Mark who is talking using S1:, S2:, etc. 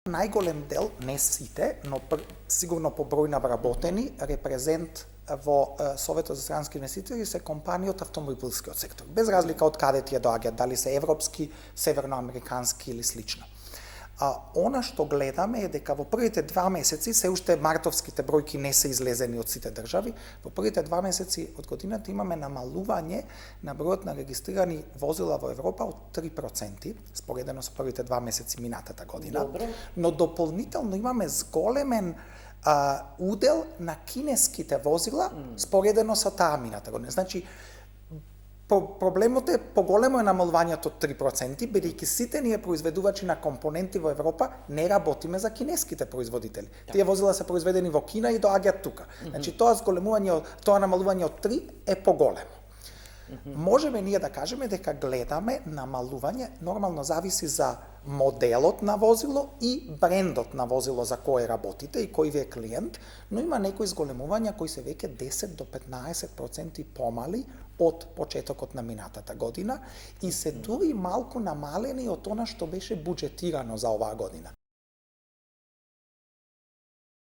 S1: Најголем дел, не сите, но сигурно по број на вработени, репрезент во Советот за странски инвеститори се компании од автомобилскиот сектор, без разлика од каде тие доаѓаат, дали се европски, северноамерикански или слично. Она што гледаме е дека во првите 2 месеци, се уште мартовските бројки не се излезени од сите држави, во првите 2 месеци од годината имаме намалување на бројот на регистрирани возила во Европа од 3%, споредено со првите 2 месеци минатата година.
S2: Добро.
S1: Но дополнително имаме зголемен удел на кинеските возила споредено со таа мината година. Значи, проблемот е поголемо е намалувањето од 3%, бидејќи сите ние произведувачи на компоненти во Европа не работиме за кинеските производители. Тие возила се произведени во Кина и доаѓаат тука. Значи тоа намалување од 3 е поголемо. Можеме ние да кажеме дека гледаме намалување, нормално зависи за моделот на возило и брендот на возило за кое работите и кој ви е клиент, но има некои зголемувања кои се веќе 10 до 15% помали од почетокот на минатата година и се дури малку намалени од она што беше буџетирано за оваа година.